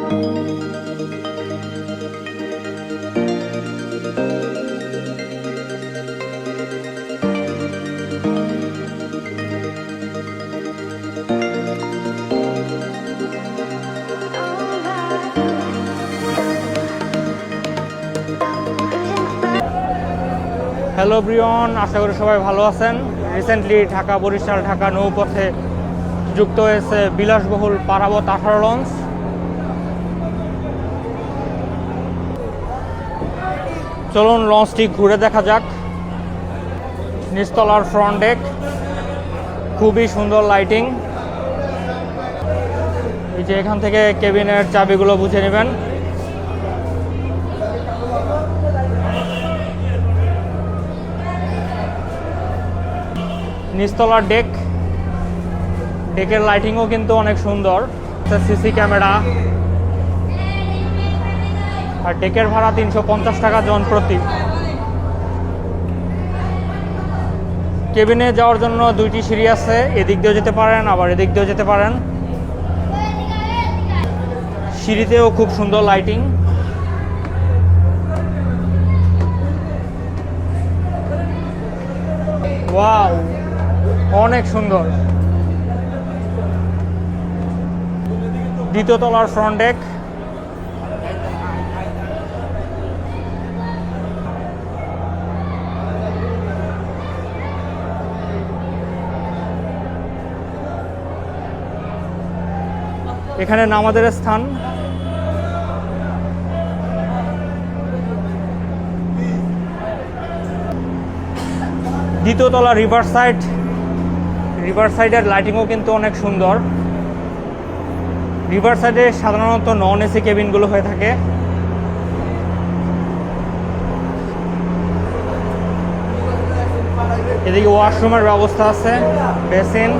Hello Brian, আশা করি সবাই ভালো আছেন। রিসেন্টলি ঢাকা বরিশাল ঢাকা নৌপথে যুক্ত হয়েছে বিলাসবহুল পারাবত 18 লঞ্চ। চলুন লঞ্চটি ঘুরে দেখা যাক। নিচতলার ফ্রন্ট ডেক, খুবই সুন্দর লাইটিং। এই যে এখান থেকে কেবিনের চাবিগুলো বুঝে নেবেন। নিচতলার ডেকের লাইটিংও কিন্তু অনেক সুন্দর। সিসি ক্যামেরা, আর ডেকের ভাড়া 350 টাকা জন প্রতি। কেবিনে যাওয়ার জন্য দুইটি সিঁড়ি আছে, এদিক দিয়েও যেতে পারেন আবার এদিক দিয়েও যেতে পারেন। সিঁড়িতেও খুব সুন্দর লাইটিং। ওয়াও, অনেক সুন্দর। দ্বিতীয় তলার ফ্রন্ট ডেক। এখানে নামাজের স্থান। দ্বিতীয় তলা রিভার সাইডের লাইটিংও কিন্তু অনেক সুন্দর। রিভার সাইডে সাধারণত নন এসি কেবিনগুলো হয়ে থাকে। এদিকে ওয়াশরুমের ব্যবস্থা আছে, বেসিন।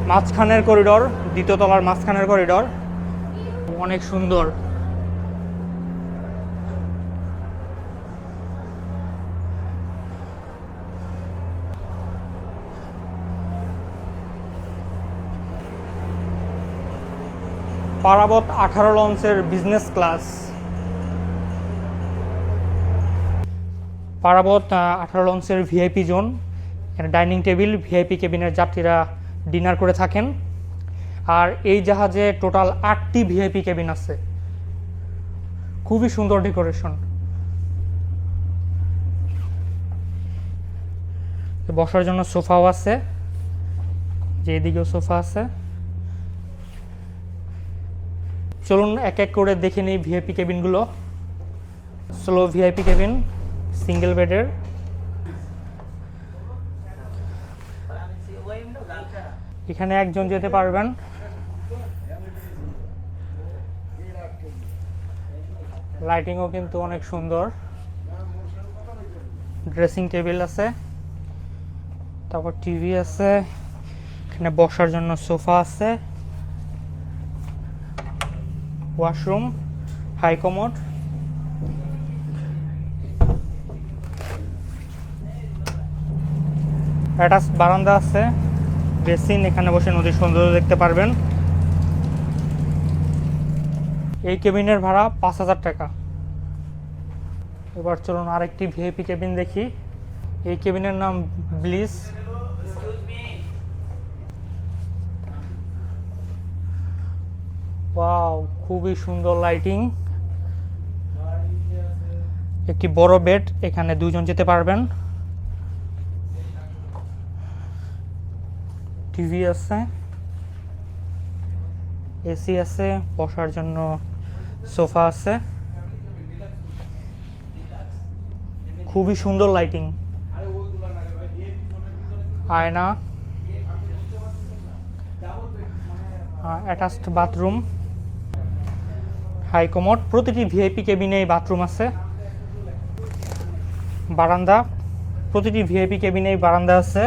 মাঝখানের করিডোর, দ্বিতীয় তলার মাঝখানের করিডোর অনেক সুন্দর। পারাবত 18 লঞ্চের বিজনেস ক্লাস। পারাবত 18 লঞ্চের ভিআইপি জোন। এখানে ডাইনিং টেবিল, ভিআইপি কেবিনের যাত্রীরা ডিনার করে থাকেন। আর এই জাহাজে টোটাল 8টি ভিআইপি কেবিন আছে। খুবই সুন্দর ডেকোরেশন। বসার জন্য সোফাও আছে, যে এদিকেও সোফা আছে। চলুন এক এক করে দেখে নিই ভিআইপি কেবিনগুলো। স্লো ভিআইপি কেবিন, সিঙ্গেল বেডের। এখানে একজন যেতে পারবেন। লাইটিংও কিন্তু অনেক সুন্দর। ড্রেসিং টেবিল আছে, তারপর টিভি আছে। এখানে বসার জন্য সোফা আছে, ওয়াশরুম, হাই কমোড। অ্যাটাচ বারান্দা আছে, বেসিন। এখানে বসে নদীর সৌন্দর্য দেখতে পারবেন। এই কেবিনের ভাড়া 5000 টাকা। এবার চলুন আরেকটি ভিআইপি কেবিন দেখি। এই কেবিনের নাম ব্লিস। ওয়াও, খুবই সুন্দর লাইটিং। একটি বড় বেড, এখানে দুইজন যেতে পারবেন। টিভি আছে, এসি আছে, বসার জন্য সোফা আছে। খুবই সুন্দর লাইটিং। আয়না, অ্যাটাচড বাথরুম, হাই কমোড। প্রতিটি ভিআইপি কেবিনে বাথরুম আছে। বারান্দা, প্রতিটি ভিআইপি কেবিনে বারান্দা আছে।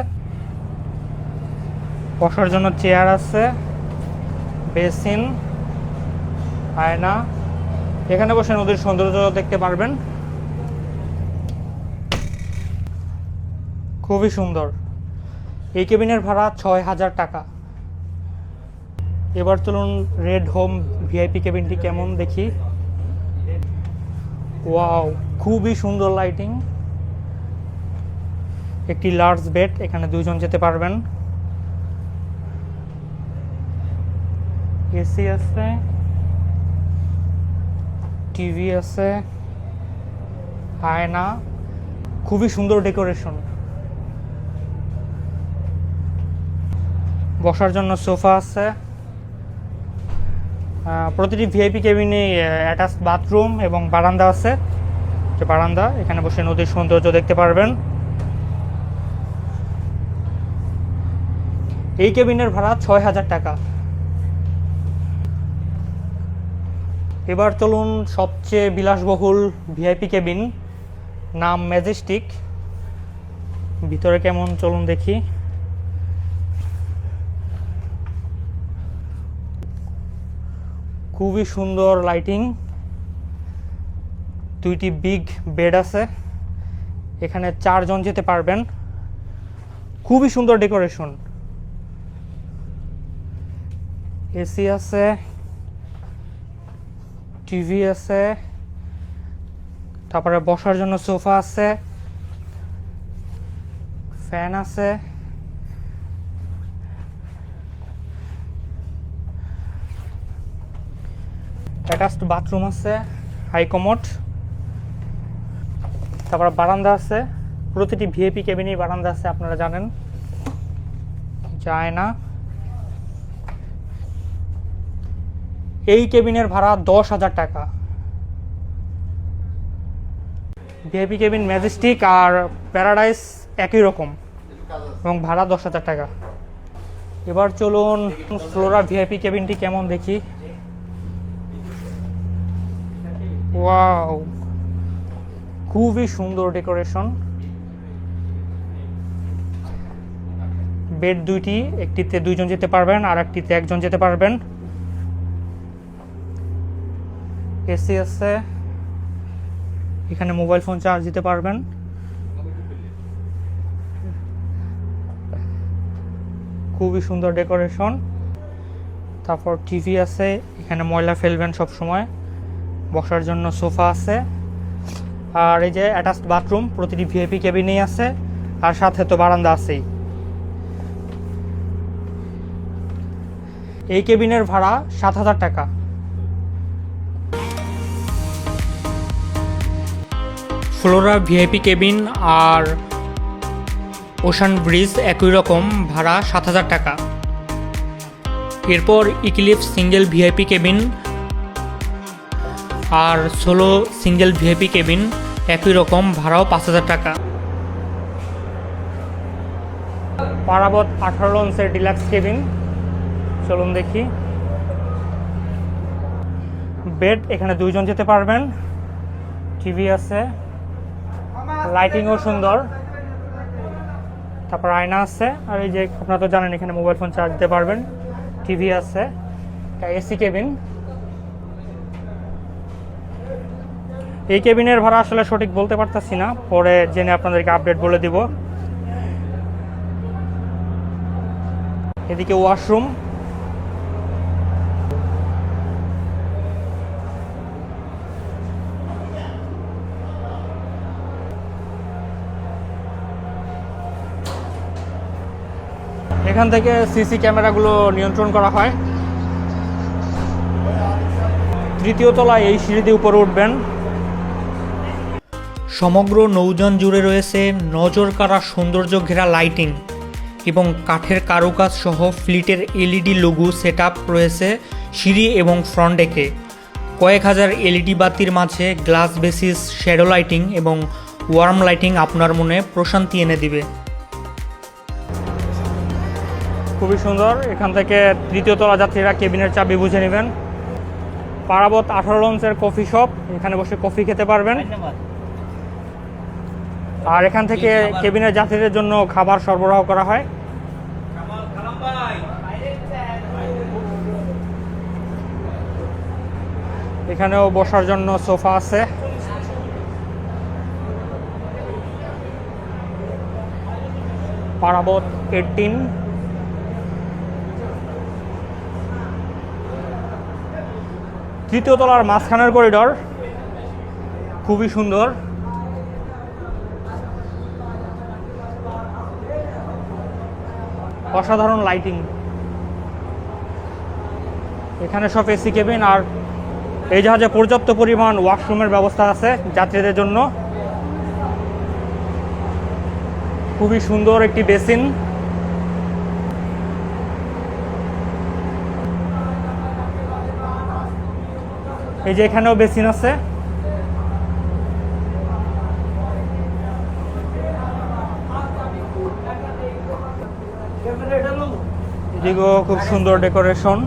বসার জন্য চেয়ার আছে, বেসিন, আয়না। এখানে বসে নদীর সৌন্দর্য দেখতে পারবেন। খুবই সুন্দর। এই কেবিনের ভাড়া ৬,০০০ টাকা। এবার চলুন রেড হোম ভিআইপি কেবিনটি কেমন দেখি। ওয়াও, খুবই সুন্দর লাইটিং, একটি লার্জ বেড, এখানে 2 জন যেতে পারবেন। এসি আছে, টিভি আছে, আয়না, খুবই সুন্দর ডেকোরেশন। বসার জন্য সোফা আছে। প্রতিটি ভিআইপি কেবিনে অ্যাটাচ বাথরুম এবং বারান্দা আছে। যে বারান্দা, এখানে বসে নদীর সৌন্দর্য দেখতে পারবেন। এই কেবিনের ভাড়া ৬,০০০ টাকা। এবার চলুন সবচেয়ে বিলাসবহুল ভিআইপি কেবিন, নাম ম্যাজেস্টিক। ভিতরে কেমন চলুন দেখি। খুবই সুন্দর লাইটিং, 2টি বিগ বেড আছে, এখানে 4 জন যেতে পারবেন। খুবই সুন্দর ডেকোরেশন। এসি আছে, টিভি আছে, তারপরে বসার জন্য সোফা আছে, ফ্যান আছে, অ্যাটাচড বাথরুম আছে, হাই কমোড, তারপর বারান্দা আছে। প্রতিটি ভিআইপি কেবিনেই বারান্দা আছে, আপনারা জানেন। যায় না। এই কেবিনের ভাড়া 10,০০০ টাকা। ভিআইপি কেবিন ম্যাজেস্টিক আর প্যারাডাইস একই রকম এবং ভাড়া 10,০০০ টাকা। এবার চলুন ফ্লোরা ভিআইপি কেবিনটি কেমন দেখি। ওয়াও, খুবই সুন্দর ডেকোরেশন। বেড 2টি, একটিতে 2 জন যেতে পারবেন আর একটিতে 1 জন যেতে পারবেন। এসি আছে, এখানে মোবাইল ফোন চার্জ দিতে পারবেন। খুবই সুন্দর ডেকোরেশন। তারপর টিভি আছে, এখানে ময়লা ফেলবেন সব সময়। বসার জন্য সোফা আছে, আর এই যে অ্যাটাচড বাথরুম প্রতিটি ভিআইপি কেবিনেই আছে, আর সাথে তো বারান্দা আছেই। এই কেবিনের ভাড়া 7,০০০ টাকা। ফ্লোরা ভিআইপি কেবিন আর ওশান ব্রিজ একই রকম, ভাড়া 7,০০০ টাকা। এরপর ইক্লিপস সিঙ্গেল ভিআইপি কেবিন আর সোলো সিঙ্গেল ভিআইপি কেবিন একই রকম, ভাড়াও 5,০০০ টাকা। পারাবত 18 লঞ্চের ডিলাক্স কেবিন, চলুন দেখি। বেড, এখানে 2 জন যেতে পারবেন। টিভি আছে, লাইটিংও সুন্দর, তারপর আয়না আছে, আর এই যে আপনারা তো জানেন এখানে মোবাইল ফোন চার্জ দিতে পারবেন। টিভি আছে, এসি কেবিন। এই কেবিনের ভাড়া আসলে সঠিক বলতে পারতাছি না, পরে জেনে আপনাদেরকে আপডেট বলে দিব। এদিকে ওয়াশরুম, এখান থেকে সিসি ক্যামেরাগুলো নিয়ন্ত্রণ করা হয়। 3য় তলায় এই সিঁড়ি দিয়ে উপরে উঠবেন। সমগ্র নৌযান জুড়ে রয়েছে নজর কাড়া সৌন্দর্য ঘেরা লাইটিং এবং কাঠের কারুকাজ সহ ফ্লিটের এলইডি লোগো সেটআপ রয়েছে সিঁড়ি এবং ফ্রন্ট ডেকে। কয়েক হাজার এলইডি বাতির মাঝে গ্লাস বেসিস শ্যাডো লাইটিং এবং ওয়ার্ম লাইটিং আপনার মনে প্রশান্তি এনে দিবে। খুবই সুন্দর। এখান থেকে 3য় তলা যাত্রীরা কেবিনের চাবি বুঝে নেবেন। পারাবত 18 লঞ্চের কফি শপ, এখানে বসে কফি খেতে পারবেন। আর এখান থেকে কেবিনের যাত্রীদের জন্য খাবার সরবরাহ করা হয়। এখানেও বসার জন্য সোফা আছে। পারাবত 18। তৃতীয় তলার মাঝখানের করিডর, খুবই সুন্দর। অসাধারণ লাইটিং, এখানে সব এসি কেবিন। আর এই জাহাজে পর্যাপ্ত পরিমাণ ওয়াশরুমের ব্যবস্থা আছে যাত্রীদের জন্য। খুবই সুন্দর একটি বেসিন। এই যে এখানেও বেসিন আছে। এদিকেও খুব সুন্দর ডেকোরেশন।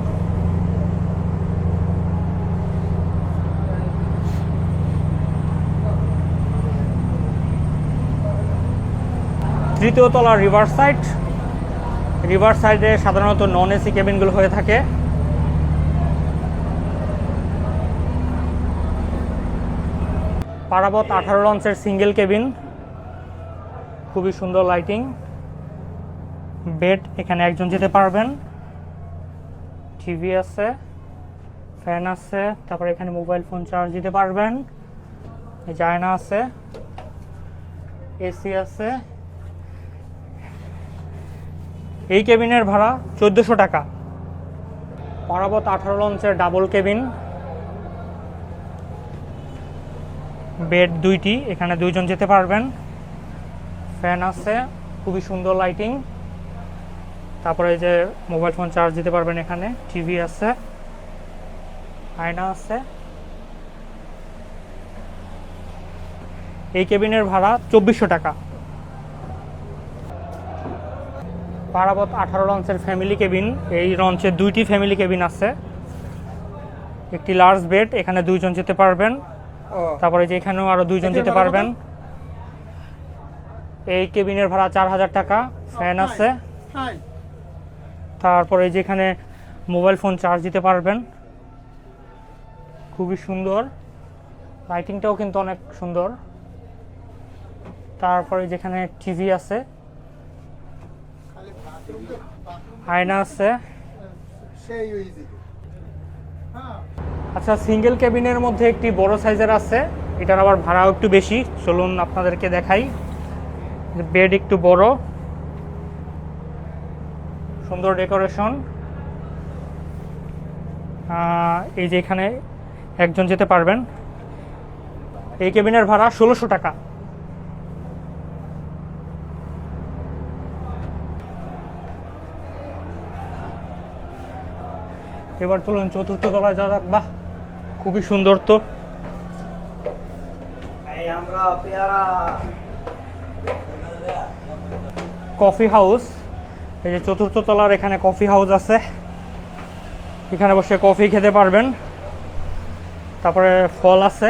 তৃতীয় তলা রিভার সাইড। রিভার সাইডে সাধারণত নন এসি কেবিনগুলো হয়ে থাকে। পারাবত 18 লঞ্চের সিঙ্গেল কেবিন, খুবই সুন্দর লাইটিং। বেড, এখানে একজন যেতে পারবেন। টিভি আছে, ফ্যান আছে, তারপরে এখানে মোবাইল ফোন চার্জ দিতে পারবেন। এই জায়না আছে, এসি আছে। এই কেবিনের ভাড়া 1400 টাকা। পারাবত 18 লঞ্চের ডাবল কেবিন, বেড 2টি, এখানে 2 জন যেতে পারবেন। ফ্যান আছে, খুবই সুন্দর লাইটিং। তারপরে এই যে মোবাইল ফোন চার্জ দিতে পারবেন। এখানে টিভি আছে, আয়না আছে। এই কেবিনের ভাড়া 2400 টাকা। পারাবত 18 লঞ্চের ফ্যামিলি কেবিন। এই লঞ্চে 2টি ফ্যামিলি কেবিন আছে। একটি লার্জ বেড, এখানে 2 জন যেতে পারবেন। তারপরে যে এখানেও আরো 2 জন যেতে পারবেন। এই কেবিনের ভাড়া 4000 টাকা। ফ্যান আছে, তারপরে যেখানে মোবাইল ফোন চার্জ দিতে পারবেন। খুবই সুন্দর, লাইটিংটাও কিন্তু অনেক সুন্দর। তারপরে যেখানে টিভি আছে, আয়না আছে। আচ্ছা, সিঙ্গেল কেবিনের মধ্যে একটি বড় সাইজের আছে, এটার আবার ভাড়াও একটু বেশি। চলুন আপনাদেরকে দেখাই। বেড একটু বড়, সুন্দর ডেকোরেশন। এই যে এখানে একজন যেতে পারবেন। এই কেবিনের ভাড়া 1600 টাকা। এবার চলুন চতুর্থ তলায় যাওয়া যাক। বাহ, খুবই সুন্দর তো। কফি হাউস, এই যে চতুর্থ তলার এখানে কফি হাউস আছে। এখানে বসে কফি খেতে পারবেন। তারপরে ফল আছে।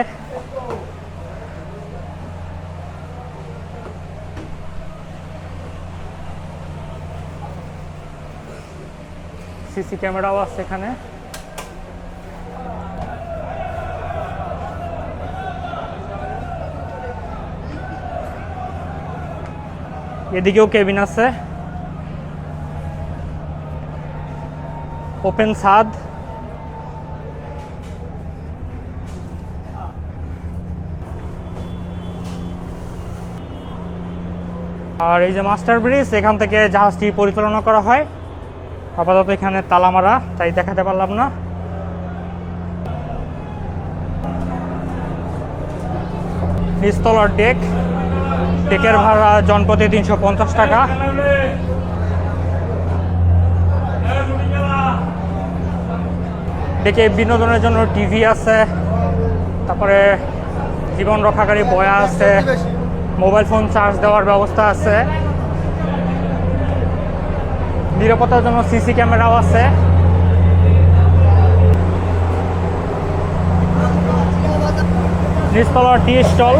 সিসি ক্যামেরাও আছে এখানে। এদিকেও কেবিন আছে, ওপেন ছাদ। আর এই যে মাস্টার ব্রিজ, এখান থেকে জাহাজটি পরিচালনা করা হয়। আপাতত এখানে তালা মারা, তাই দেখাতে পারলাম না। নিচতলার ডেক, ডেকের ভাড়া জনপ্রতি 350 টাকা। ডেকে বিনোদনের জন্য টিভি আছে, তারপরে জীবন রক্ষাকারী বয়া আছে, মোবাইল ফোন চার্জ দেওয়ার ব্যবস্থা আছে, নিরাপত্তার জন্য সিসি ক্যামেরাও আছে। নিচতলার টি স্টল,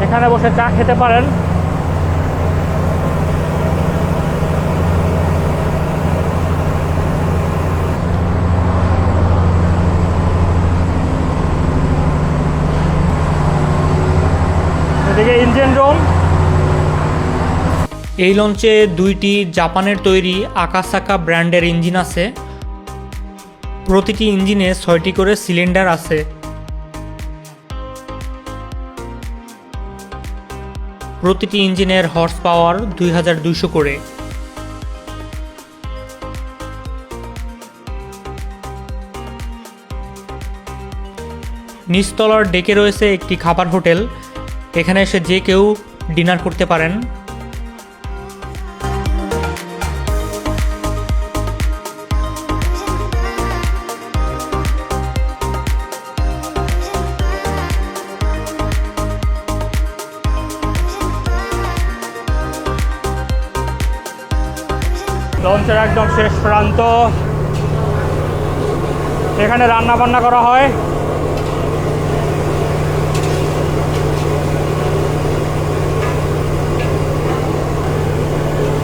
এখানে বসে চা খেতে পারেন। এদিকে ইঞ্জিন রুম, এই লঞ্চে 2টি জাপানের তৈরি আকাসাকা ব্র্যান্ডের ইঞ্জিন আছে। প্রতিটি ইঞ্জিনে 6টি করে সিলিন্ডার আছে। প্রতিটি ইঞ্জিনের হর্স পাওয়ার 2200 করে। নিচতলার ডেকে রয়েছে একটি খাবার হোটেল, এখানে এসে যে কেউ ডিনার করতে পারেন। লঞ্চের একদম শেষ প্রান্ত, এখানে রান্না বান্না করা হয়।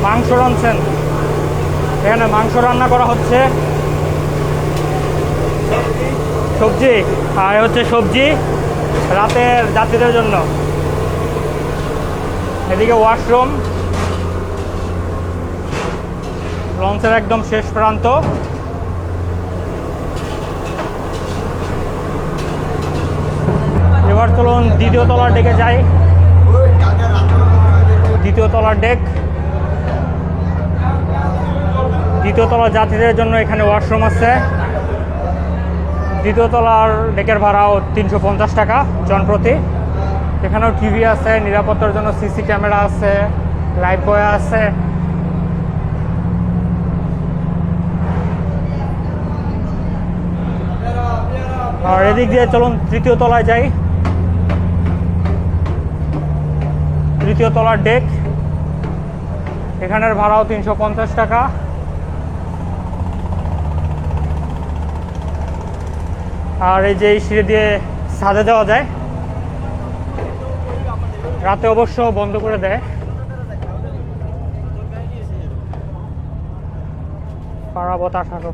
মাংস রাঁধছেন, এখানে মাংস রান্না করা হচ্ছে। সবজি, আর হচ্ছে সবজি রাতের যাত্রীদের জন্য। এদিকে ওয়াশরুম, লঞ্চের একদম শেষ প্রান্ত। এবার চলুন দ্বিতীয় তলার ডেকে যাই। দ্বিতীয় তলার ডেক, দ্বিতীয় তলার যাত্রীদের জন্য এখানে ওয়াশরুম আছে। দ্বিতীয় তলার ডেকের ভাড়াও 350 টাকা জনপ্রতি। এখানেও টিভি আছে, নিরাপত্তার জন্য সিসি ক্যামেরা আছে, লাইফ বয় আছে। আর এদিক দিয়ে চলুন তৃতীয় তলায় যাই। তৃতীয় তলার ডেক, এখানের ভাড়াও 350 টাকা। আর এই যে সিঁড়ি দিয়ে ছাদে দেওয়া যায়, রাতে অবশ্য বন্ধ করে দেয়। পারাবত 18।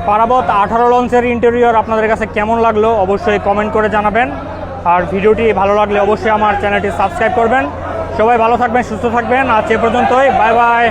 পারাবত 18 লঞ্চের ইন্টেরিয়র আপনাদের কাছে কেমন লাগলো অবশ্যই কমেন্ট করে জানাবেন। আর ভিডিওটি ভালো লাগলে অবশ্যই আমার চ্যানেলটি সাবস্ক্রাইব করবেন। সবাই ভালো থাকবেন, সুস্থ থাকবেন। আজ এ পর্যন্তই, বাই বাই।